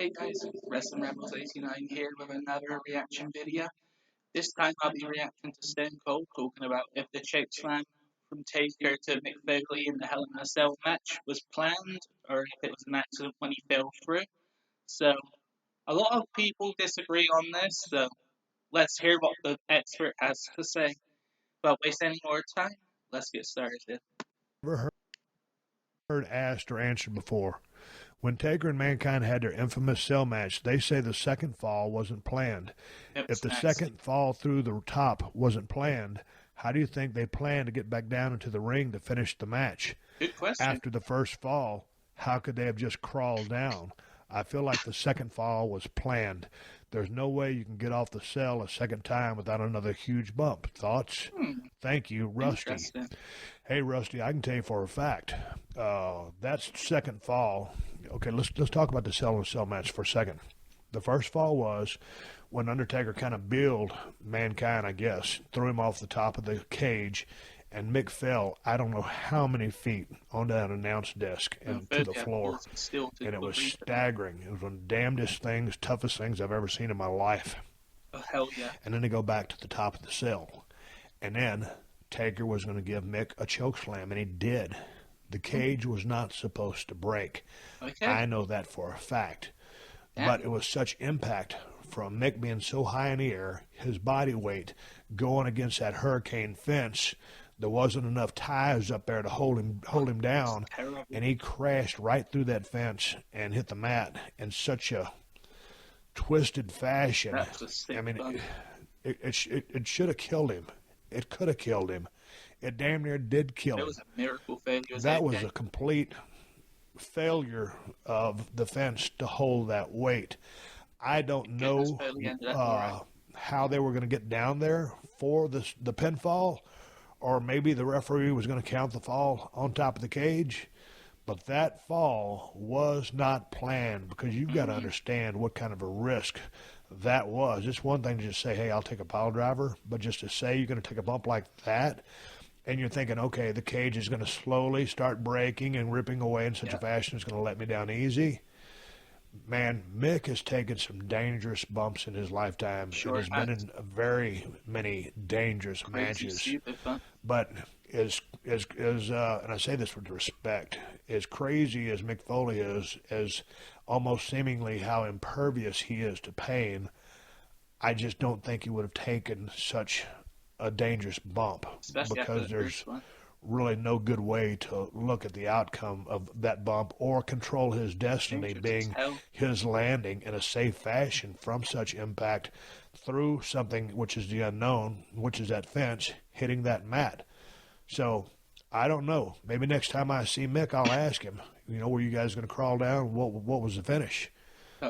Hey guys, Wrestling Rebels 89 here with another reaction video. This time I'll be reacting to Stone Cold talking about if the Chokeslam from Taker to Mick Foley in the Hell in a Cell match was planned or if it was an accident when he fell through. So a lot of people disagree on this, so let's hear what the expert has to say. Without wasting any more time, let's get started. Never heard asked or answered before. When Taker and Mankind had their infamous cell match, they say the second fall wasn't planned. It If was the an accident. second fall through the top wasn't planned, how do you think they planned to get back down into the ring to finish the match? Good question. After the first fall, how could they have just crawled down? I feel like the second fall was planned. There's no way you can get off the cell a second time without another huge bump. Thoughts? Thank you, Rusty. Interesting. Hey, Rusty, I can tell you for a fact that second fall. Okay, let's talk about the Cell in a Cell match for a second. The first fall was when Undertaker kind of billed Mankind, I guess, threw him off the top of the cage, and Mick fell, I don't know how many feet onto that announce desk and to the floor. And it was staggering. It was one of the damnedest things, toughest things I've ever seen in my life. Oh, hell yeah. And then they go back to the top of the cell. And then Taker was going to give Mick a chokeslam, and he did. The cage was not supposed to break. Okay. I know that for a fact. But it was such impact from Mick being so high in the air, his body weight going against that hurricane fence. There wasn't enough ties up there to hold him down, and he crashed right through that fence and hit the mat in such a twisted fashion. I mean, it should have killed him. It could have killed him. It damn near did kill him. It was a miracle failure. That was a complete failure of the fence to hold that weight. I don't know how they were going to get down there for the pinfall, or maybe the referee was going to count the fall on top of the cage. But that fall was not planned, because you've got to understand what kind of a risk that was. It's one thing to just say, hey, I'll take a pile driver, but just to say you're going to take a bump like that, and you're thinking, okay, the cage is going to slowly start breaking and ripping away in such a fashion it's going to let me down easy. Man, Mick has taken some dangerous bumps in his lifetime. Sure, and has been in very many dangerous matches. But and I say this with respect, as crazy as Mick Foley is, as almost seemingly how impervious he is to pain, I just don't think he would have taken such a dangerous bump, because there's really no good way to look at the outcome of that bump or control his destiny, being his landing in a safe fashion from such impact through something which is the unknown, which is that fence, hitting that mat. So I don't know. Maybe next time I see Mick, I'll ask him, were you guys going to crawl down? What was the finish?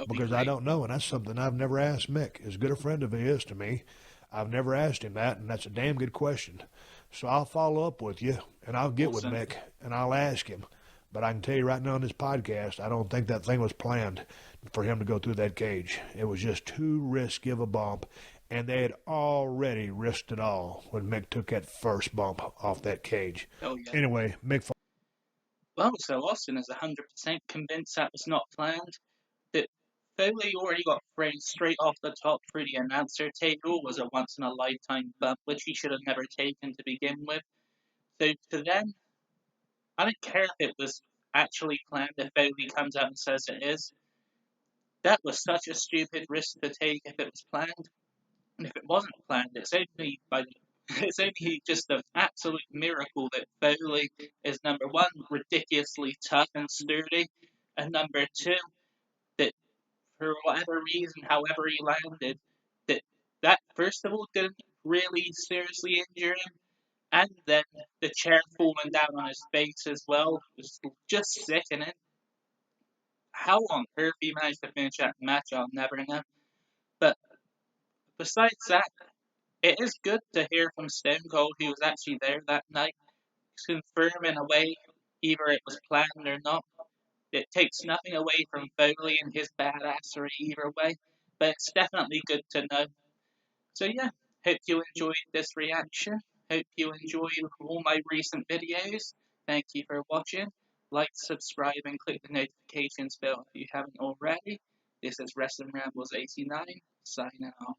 Because I don't know, and that's something I've never asked Mick. As good a friend of he is to me, I've never asked him that, and that's a damn good question. So I'll follow up with you, and I'll get with Mick, and I'll ask him. But I can tell you right now on this podcast, I don't think that thing was planned for him to go through that cage. It was just too risky of a bump, and they had already risked it all when Mick took that first bump off that cage. Anyway, Mick. Well, so Austin is 100% convinced that was not planned. That Foley already got thrown straight off the top through the announcer table was a once-in-a-lifetime bump, which he should have never taken to begin with. So to them, I don't care if it was actually planned, if Foley comes out and says it is. That was such a stupid risk to take if it was planned. And if it wasn't planned, it's only just an absolute miracle that Foley is, number one, ridiculously tough and sturdy, and number two, that for whatever reason, however he landed, that first of all didn't really seriously injure him, and then the chair falling down on his face as well was just sickening. How on earth he managed to finish that match, I'll never know. But besides that, it is good to hear from Stone Cold, who was actually there that night, confirming away either it was planned or not. It takes nothing away from Foley and his badassery either way, but it's definitely good to know. So yeah, hope you enjoyed this reaction. Hope you enjoyed all my recent videos. Thank you for watching. Like, subscribe, and click the notifications bell if you haven't already. This is Wrestling Rambles 89, signing off.